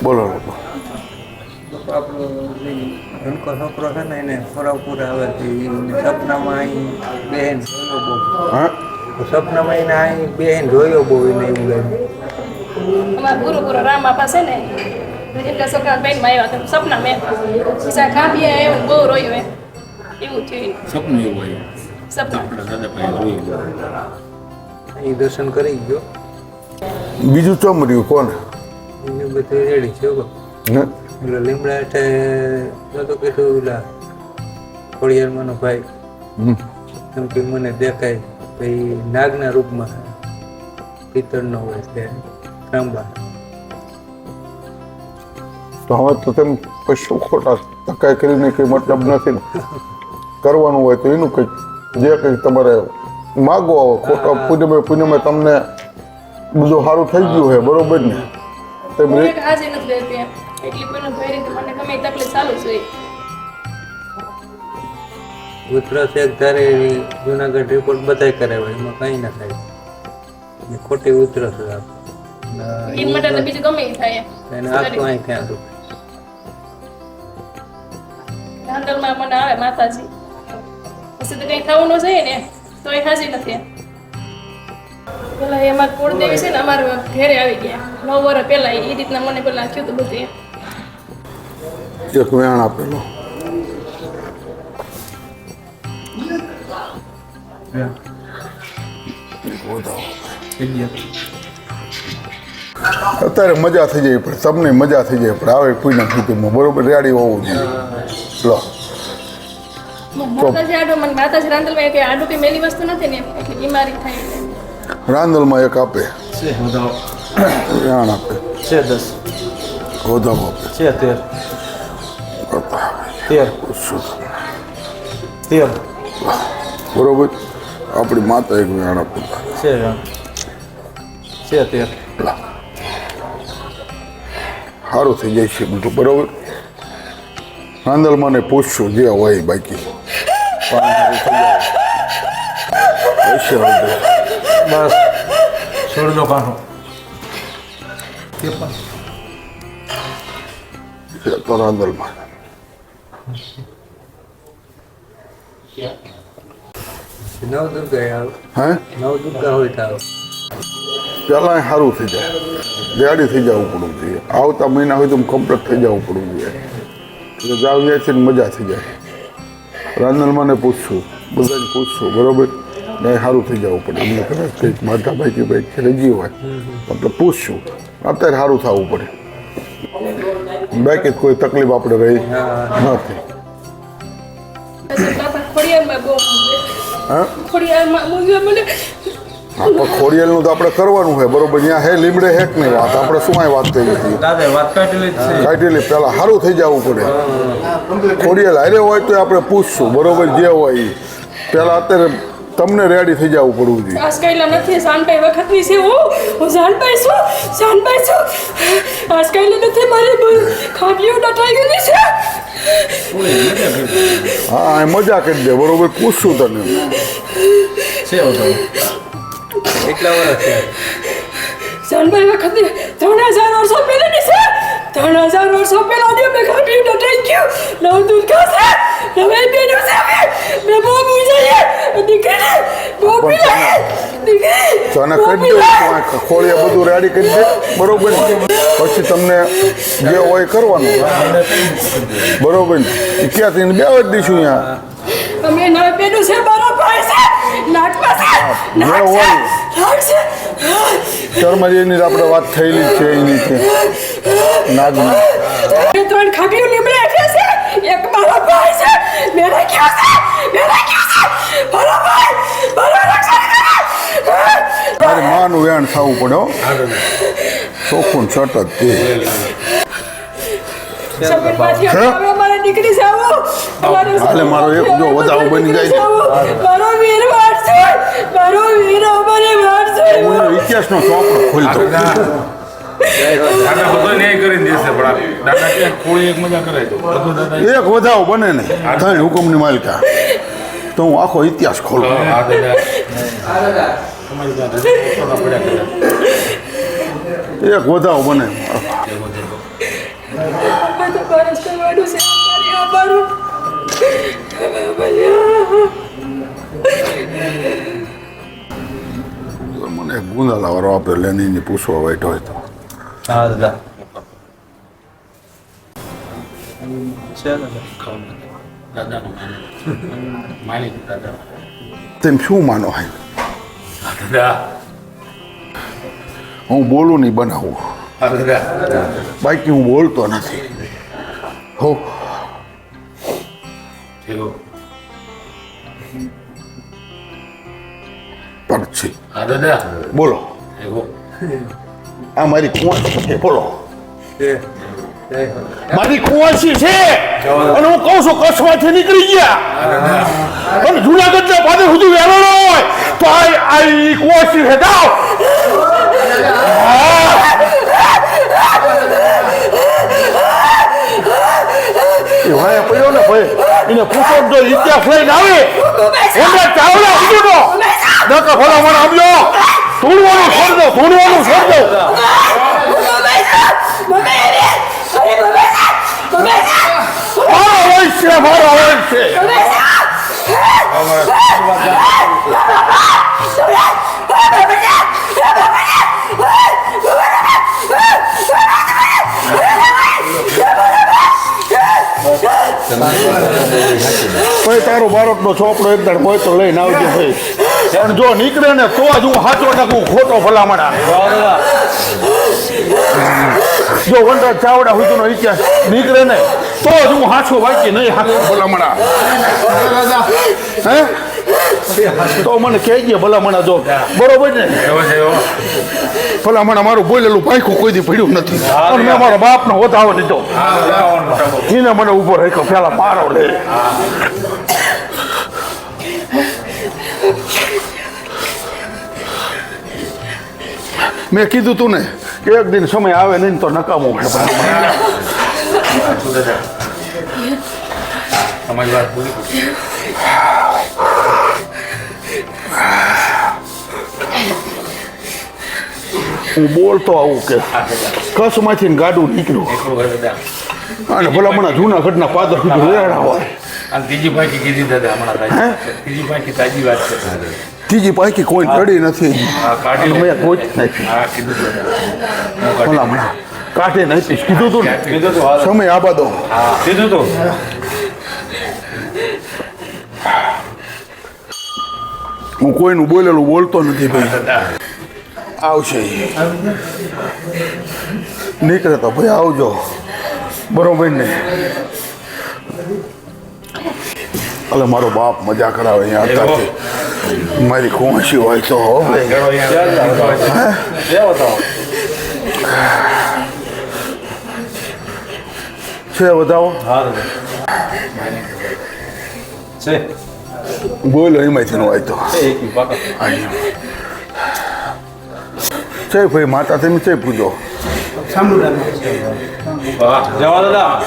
બોલો આપણો હલકો છોકરો છે ને એને ખોરાકપુર આવે છે સપનામાં અહીં બહેન જોયો બહુ હા સપનામાં એને અહીં બહેન જોયો બહુ એને એવું લાગ્યું અમારા ગુરુ રામા પાસે ને એટલે છોકરા બેનમાં આવ્યા હતા સપના મેં પીસા કાપી એવું બહુ રોયું એવું થયું સપનું એવું હોય સપના આપણા દાદા પાસે જોયું અહીં દર્શન કરી ગયો બીજું ચમ રહ્યું કોને એને બધું રેડી છે ને એટલે લીમડા હેઠે નતો કીધું ઓલા ખોડિયારમાંનો ભાઈ એમ કે મને દેખાય ભાઈ નાગના રૂપમાં પિત્તળનો હોય છે ત્રાંબા તો હવે તો તેમ કશું ખોટા ધક્કા કરીને કંઈ મતલબ નથી ને કરવાનું હોય તો એનું કંઈક જે કંઈક તમારે માગો ખોટા પુણ્યમે તમને બધું સારું થઈ ગયું છે બરોબર ને તેમ હું એક આજે નથી રહેતી એટલી પણ ભરી તો મને ગમે તકલીફ ચાલુ છે ઉધરસ એક ધારે જુનાગઢ રિપોર્ટ બધાય કરાવ્યા એમાં કંઈ ના થાય ને ખોટી ઉધરસ એ માટે તો બીજું ગમે ઈ થાય એને આખું અહીં ત્યાં દુખે હાંડલમાં મને આવે માતાજી પછી તો કંઈ થવું ન જોઈએ ને તો એ હાજી નથી પેલા એ અમારા કુળદેવી છે ને અમારા ઘરે આવી ગયા 9 વર્ષ પહેલા એ રીતના મને પેલા થયું હતું બધું એક વેણ આપેલો અત્યારે મજા થઈ જાય પણ તમને મજા થઈ જાય પણ આવે કોઈના કુટુંબમાં બરોબર રેડી હોવું જોઈએ લો માતાજી આડો મને માતાજી રાંદલમાં કે આડું કઈ મેલી વસ્તુ નથી ને એટલે બીમારી થાય એટલે રાંદલમાં એક આપે છે વધાવો વેણ આપે છે 10 ગોદામ આપે છે 13 બરોબર આપણી માતા એક વેણ આપે છે 13 સારું થઈ જાય છે બધું બરોબર રાંદલમાં ને પૂછશું જે હોય બાકી બસ છોડ દો કાઢો તો રાંદલમાં નવદુર્ગા આવે હે નવદુર્ગા હોય તો આવે પહેલાં સારું થઈ જાય રેડી થઈ જવું પડવું જોઈએ આવતા મહિના હોય તો કમ્પ્લીટ થઈ જવું પડવું જોઈએ એટલે જાવ જાય છે ને મજા થઈ જાય રાંદલમાં ને પૂછશું બધાને પૂછશું બરોબર ને સારું થઈ જવું પડે એમને કદાચ કંઈક માતા ભાઈ કે ભાઈ રજી હોય એટલે પૂછશું અત્યારે સારું થવું પડે બાકી કોઈ તકલીફ આપણે રહી નથી ખોડિયારમાં બહુ હા ખોડિયારમાં મને આપણે ખોડિયાલનું તો આપણે કરવાનું છે બરોબર ત્યાં હે લીમડે હેક નહીં વાત આપણે શું વાત થઈ હતી દાદા વાત કાઢેલી જ છે કાઢેલી પહેલાં સારું થઈ જવું પડે ખોડિયાલ હારે હોય તો આપણે પૂછશું બરોબર જે હોય એ પહેલાં અત્યારે તમને રેડી થઈ જવું પડવું જોઈએ આજ કઈલા નથી શાનભાઈ વખતની છે હું શાનભાઈ છું આજ કઈલા નથી મારી ખાડીઓ ડટાઈ ગયેલી છે હા એ મજા કરી દે બરોબર પૂછશું તને છે વધાવો એટલા વર્ષ થયા શાનભાઈ વખતની 3000 વર્ષો પહેલાની છે 3000 વર્ષો પહેલાની મેં ખાડીઓ ડટાઈ ગયું નવદુર્ગા છે હવે બેનો છે મેં બહુ મુજાય દીકરી બહુ પીલા દીકરી તને કરી દઉં ખોળિયા બધું રેડી કરી દે બરોબર પછી તમને જે હોય કરવાનું બરોબર ને ક્યાંથી બે જ દઈશું અહીંયા અમે નવે બેનો છે મારો ભાઈ છે નાટમાં છે જે હોય નાટ છે ચરમરીની આપણે વાત થયેલી જ છે એની છે નાગની ત્રણ ખાડીઓ લીમડે છે એક મારો ભાઈ છે મેરા ક્યાં છે મારો ભાઈ મારો રક્ષણ કરે તારી માનું વેણ થવું પડે હો ચોખ્ખું સટ જ તે સબરમાંથી હવે મારી દીકરી છે હાલે મારો એક જો વધાવો બની જાય મારો વીર વાર છે મારો વીર અમારે વાર છે હું ઇતિહાસનો ચોપડો ખોલતો દાદા બધો ન્યાય કરીને દેશે પણ દાદા કે કોઈ એક મજા કરાય તો બધું દાદા એક વધાવો બને ને ત્રણ હુકમની માલિકા તો હું આખો ઇતિહાસ ખોલું તમારી દાદા પડ્યા કરે એક વધાવો બને અમે તો બરસ કરવાનું છે અમારી અમારું મને ગુંદાલા વાળો આપણે લેનીને પૂછવા વાઈટ હોય તો હા દાદા દાદાનું માની દાદા તેમ શું માનો હે દાદા હું બોલું નહીં બનાવું દાદા બાકી હું બોલતો નથી હો થયો પરછી હા દાદા બોલો એવો આ મારી કુંવાસી છે બોલો જય હો મારી કુંવાસી છે અને હું કહું છું કચ્છમાંથી નીકળી ગયા અને જુનાગઢના પાદે સુધી વહેલો ન હોય તો આ કુંવાસી છે જાઓ એ ભાઈ પડ્યો ને ભાઈ એને પૂછો જો ઇતિહાસ લઈને આવે એમને ચાવડા ઉડો નકા ભલા મને સમજો ધૂણવાનું છોડ દો ધૂણવાનું છોડ દો મારો વંશ છે ભાઈ તારો બારોટનો ચોપડો એક દાડ હોય તો લઈને આવજો ભાઈ પણ જો નીકળે ને તો જ હું સાચો નાખું ખોટો ભલામણા જો વંડા ચાવડા હુતુનો ઇતિહાસ નીકળે ને તો જ હું હાચો વાંચી નહીં હાચો ભલામણા હે તો મને કહેજે ભલામણા જો બરોબર ને એવો છે એવો ભલામણા મારું બોલેલું પાયખું કોઈ દી પડ્યું નથી અને મેં મારા બાપનો વધાવો દીધો એને મને ઉભો રાખ્યો પેલા મારો લે મેં કીધું તું ને કે એક દિન સમય આવે નહીં તો નકામો છે તમારી વાત પૂરી હું બોલતો આવું કે કચ્છમાંથી ગાડું નીકળ્યું અને ભલા મને જૂનાગઢના પાદર સુધી રેડા હોય અને ત્રીજી પાકી કીધી દાદા હમણાં ત્રીજી પાકી તાજી વાત છે ત્રીજી પાકી કોઈ ચડી નથી હા કાઢી મેં કોઈ જ નથી હા કીધું દાદા ભલા હમણાં કાઢે નથી કીધું તું ને કીધું તો સમય આબાદો હા કીધું તો હું કોઈનું બોલેલું બોલતો નથી ભાઈ દાદા આવશે નીકળે તો ભાઈ આવજો બરોબર ને અલે મારો બાપ મજા કરાવે અહીંયા અત્યારથી મારી ખુવાશી હોય તો હવે છે વધાવો બોલો એમાંથી નો હોય તો છે ભાઈ માતા તમે છે પૂજો જવા દાદા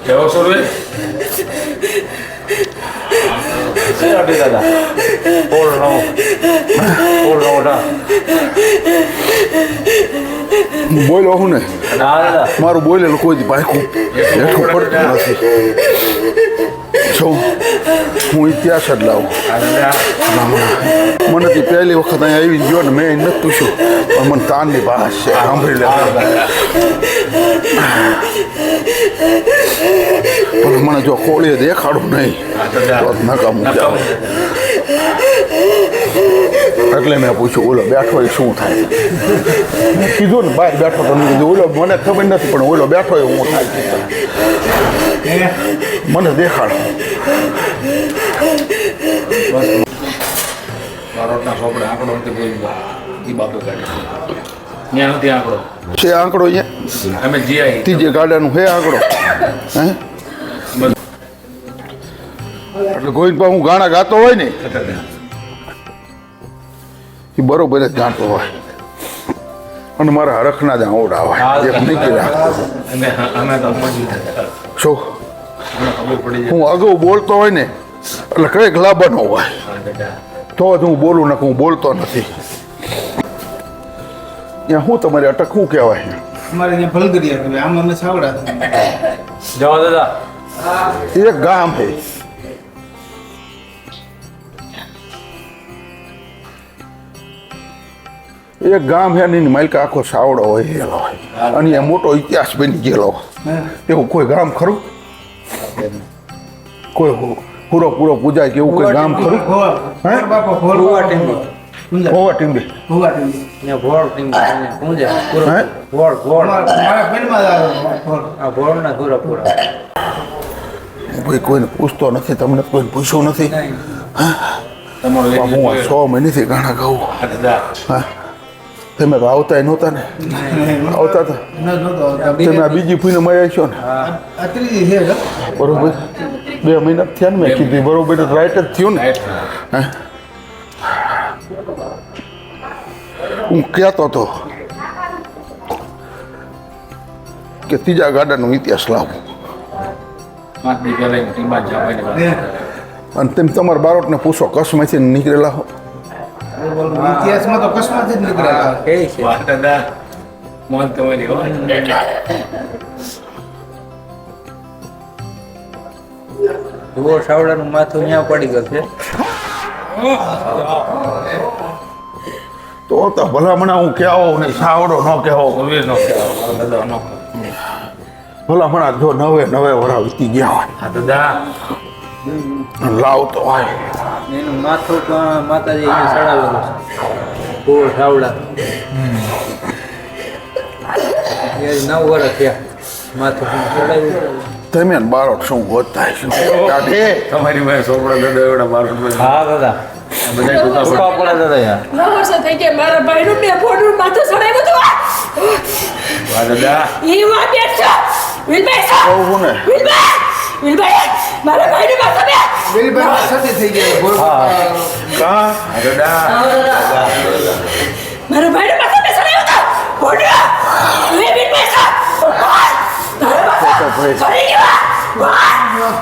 કેવો સર્વે દાદા બોલો હું ને મારું બોલેલું કોઈ દી પાયખું હેઠું પડતું નથી છું હું ઇતિહાસ જ લાવું મને તે પહેલી વખત અહીંયા આવી ગયો ને મેં નથી પૂછ્યું પણ મને તાનની ભાષ છે સાંભળી લે પણ મને જો કોળીએ દેખાડું નહીં તો નકામું જાવ એટલે મેં પૂછ્યું ઓલો બેઠો એ શું થાય મેં કીધું ને બહાર બેઠો તો મેં કીધું ઓલો મને ખબર નથી પણ ઓલો બેઠો એ હું થાય મને દેખાડ બારોટના ચોપડે આંકડો નથી બોલ્યો એ બાપુ કાઢે ત્યાં નથી આંકડો છે આંકડો અહીંયા અમે જી આવી ત્રીજે ગાડાનું હે આંકડો હે એટલે ગોવિંદભા હું ગાણા ગાતો હોય ને એ બરોબર જ ગાતો હોય અને મારા હરખના જ આવડા હોય એક નીકળ્યા અમે તો સમજી શું ખબર પડી હું અગાઉ બોલતો હોય ને એટલે કંઈક લાભ ન હોય જાય તો જ હું બોલું ને હું બોલતો નથી ત્યાં શું તમારી અટક શું કહેવાય અમારે અહીંયા ભલગરિયા કહેવાય, આમ અમે સાવડા જવા દાદા એક ગામ છે એક ગામ છે એની માલિકા આખો સાવડો હોય ગયેલો હોય અને એ મોટો ઇતિહાસ બની ગયેલો એવું કોઈ ગામ ખરું કોઈ પૂરો પૂરો પૂજાય કે એવું કોઈ ગામ ખરું હે? બાપા ભોળવા ટીંબી હોવા ટીંબી ભોવા ટીમ અહીંયા ભોળ ટીંબી અહીંયા પૂંજા હે? ભોળ ભોળ મારા પેનમાં જ આવે ભોળ. આ ભોળના પૂરા પૂરા ભાઈ કોઈને પૂછતો નથી તમને કોઈને પૂછ્યું નથી તમારો પણ હું આ 6 મહિનેથી ગાણા ગાઉં દાદા હા તમે તો આવતા નહોતા ને આવતા હતા નહોતો આવતા. તમે આ બીજી ફૂઈને મળ્યા છો ને આ ત્રીજી છે ને? બરોબર 2 મહિના થયા ને મેં કીધું બરોબર રાઈટ જ થયું ને હે? હું કહેતો હતો કે ત્રીજા ગાડાનો ઇતિહાસ લાવું 5 દી પહેલા ટીમમાં જવાય અને તેમ તમારા બારોટને પૂછો કચ્છમાંથી નીકળેલા હો ઇતિહાસમાં તો કચ્છમાંથી જ નીકળેલા. કે છે વાહ દાદા મોન તમારી હો ભૂવો સાવડાનું માથું ત્યાં પડી ગયું છે તો ભલામણા હું કહેવો નહીં સાવડો ન કહેવો કવિર નો દાદા નો ભલામણા જો નવે નવે વરા વીતી ગયા હોય હા દાદા લાવતો હોય એનું માથું પણ માતાજી અહીંયા ચડાવેલું છે ભૂવો સાવડા એ 9 વર્ષ થયા માથું ચડાવ્યું તમે ને બારોટ શું ગોતતા શું કાઢે તમારી પાસે સોપડા દાદા એવડા બાર હા દાદા બધા ટૂંકા પડે દાદા યાર 9 વર્ષ થઈ ગયા મારા ભાઈનું બે ફોટું માથું ચડાવ્યું હતું વાહ દાદા એ વાત છે વિલભાઈ સર કહું ને વિલભાઈ મારા ભાઈનું માથું બે દિલીપભાઈ સતી થઈ ગયા ભોળ બાપા. કા હા દાદા મારા ભાઈનું માથું બે ચડાવ્યું હતું ફોટો એ વિલભાઈ સર તારા માથું ચડી ગયો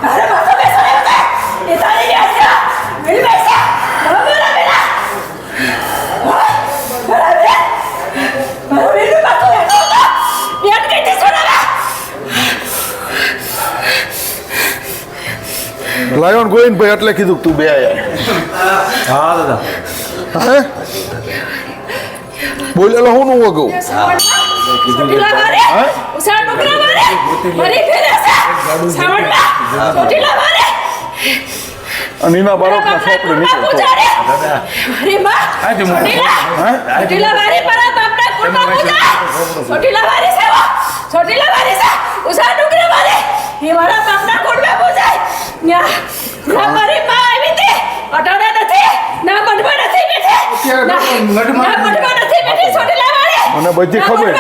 તારા માથું બે ચડાવ્યું હતું એ તારી યાદ છે વિલભાઈ સર મારા બેટા મારા બેનું માથું હેઠો હતો બેટ કઈ તે ચડાવ્યા લાયોન ગોવિંદભાઈ એટલે કીધું કે તું બે આયા હા દાદા હે બોલેલો હું નું વગું ચોટીલા મારે ઉસાડ બકરા મારે મારી ફેરે છે સાવણમાં ચોટીલા મારે અને એના બારોટના સોપડે નીકળતો અરે માં ચોટીલા ચોટીલા મારે મારા બાપના કુળમાં પૂજા ચોટીલા મારે સેવા ચોટીલા મારે છે ઉસાડ બકરા મારે એ મારા બાપના કુળમાં પૂજાય ના મારી માં આવી તે અટાણે નથી ના મઢમાં નથી બેઠે ના મઢમાં નથી બેઠી ચોટીલા મારે મને બધી ખબર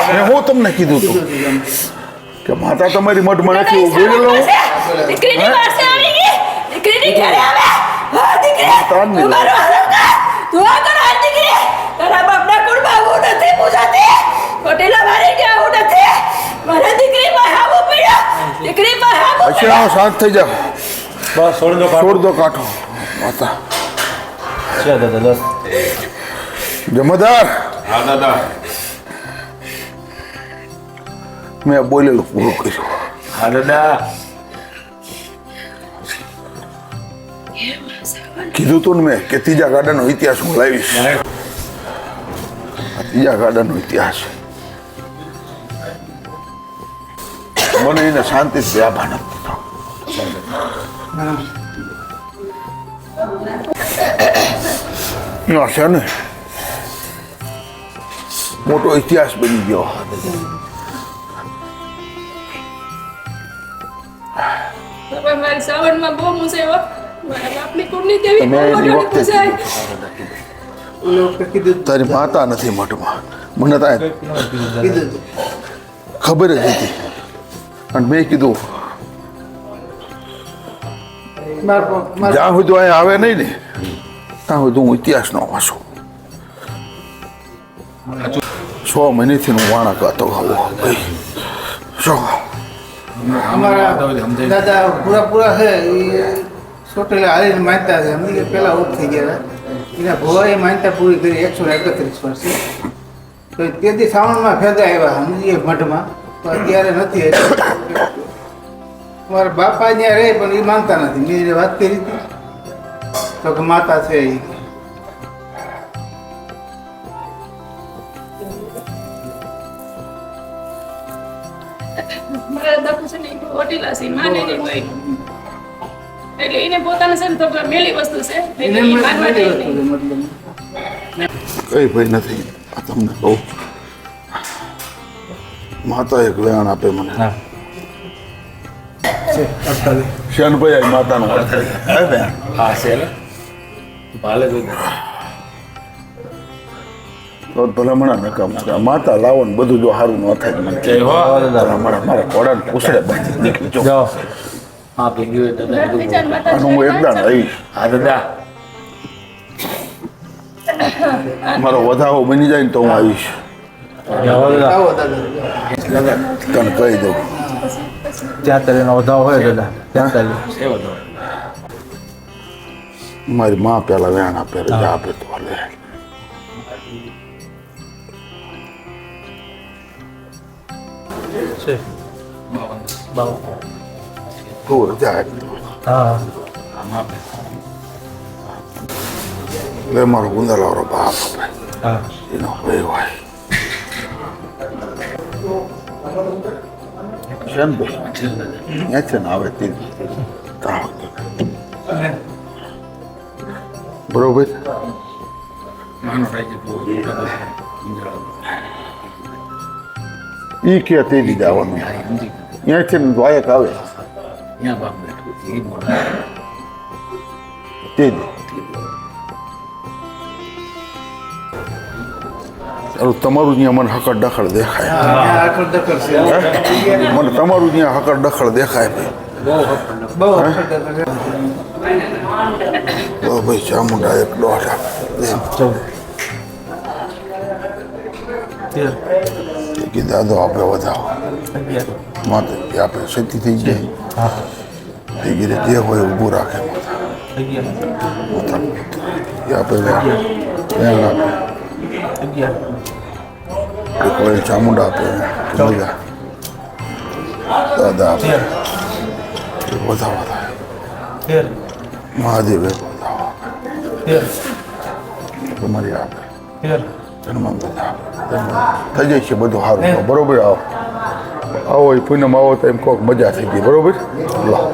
મેં હું તમને કીધું તું કે માતા તમારી મઢમાં નથી એવું બોલેલો હું દીકરીની પાસે આવી ગઈ દીકરીની ઘરે આવે હા દીકરી તાન નહીં મારો હરકા દુઆ કર આ દીકરી તારા બાપના કુળમાં હું નથી પૂજાતી કોટેલા મારી ગયા હું નથી મારા દીકરી માં હાવું પડ્યો દીકરી માં હાવું પછી આવો શાંત થઈ જાવ બસ છોડ દો છોડ દો કાંઠો માતા છે દાદા દસ જમાદાર હા દાદા મેં બોલેલું પૂરું કર્યું હા દાદા કીધું તું ને મેં કે ત્રીજા ગાડાનો ઇતિહાસ હું લાવીશ આ ત્રીજા ગાડાનો ઇતિહાસ મને એને શાંતિથી આભા નથી દીધો. ના છે ને મોટો ઇતિહાસ બની ગયો બાપા મારી સાવણમાં બહુ મુસાયો મારા બાપની કુળની દેવી તમે બહુ એની મોટી વખતે મુસાય ઓલે વખતે કીધું તારી માતા નથી મઠમાં મને ત્યાં કીધું ખબર જ હતી અને મેં કીધું માર જ્યાં સુધી અહીંયા આવે નહીં ને ત્યાં સુધી હું ઇતિહાસ નો વાંચું 6 મહિનેથી હું વાણા ગાતો આવો ભાઈ શું અમારા દાદા પૂરા છે એ ચોટીલા હાલીને માનતા છે અમને પેલા ઉઠ થઈ ગયા એના ભોવાએ માનતા પૂરી કરી 131 વર્ષે તો તેથી શ્રાવણમાં ફેદા આવ્યા સમજીએ મઠમાં તો અત્યારે નથી મારા બાપા ત્યાં રહે પણ એ માનતા નથી મેં એને વાત કરી હતી તો કે માતા છે એ મારા બાપુ છે ને ઓટીલા છે માને નહીં કોઈ એટલે એને પોતાને છે ને તો મેલી વસ્તુ છે એટલે ઈ માનવા દે નહીં. મતલબ કઈ ભાઈ નથી આ તમને કહું માતા એક વેણ આપે મને શ્યાનભાઈ આ માતાનો અર્થ હે વેણ હા છે ને ભાલે જોઈ તો ભલામણા નકામ છે આ માતા લાવો ને બધું જો સારું ન થાય મને જય હો ભલામણા મારા ઘોડાને પૂછડે બાંધી નીકળી જો હા ભેગી હોય દાદા વિચાર માતા અને હું એકદમ રહીશ હા દાદા મારો વધાવો બની જાય ને તો હું આવીશ આવો દાદા તને કહી દઉં સેવા તો મારી માં પેલા વેણ આપે રજા આપે તો હાલે તું રજા આપતો લે મારો ગુંદાલાવાળો બાપ આપે એનો ભાઈ હોય શ્યાનભાઈ ત્યાં છે ને આવે તે બરોબર ઈ કે તે જ જવાનું ત્યાં છે ને વાયક આવે તે જ તમારું ત્યાં મને હકડ દખડ દેખાય આખર દખલ છે મને તમારું ત્યાં હકડ દખડ દેખાય ભાઈ બહુ આખર દખલ છે તો ભાઈ ચામુંડા એક દોઢ આપે કે દાદો આપે વધાવો માથે આપે સતી થઈ જાય એ ગીરે જે હોય ઊભું રાખે માથા એ આપે વેણ આપે કોઈ ચામુંડા આપે કે મજા દાદા આપે વધાવો થાય મહાદેવ એક વધાવો આપે તમારી આપે જન્મ બધા થઈ જાય છે બધું સારું બરોબર આવો આવો એ પૂનમ આવો તો એમ કોક મજા થઈ ગઈ બરોબર લો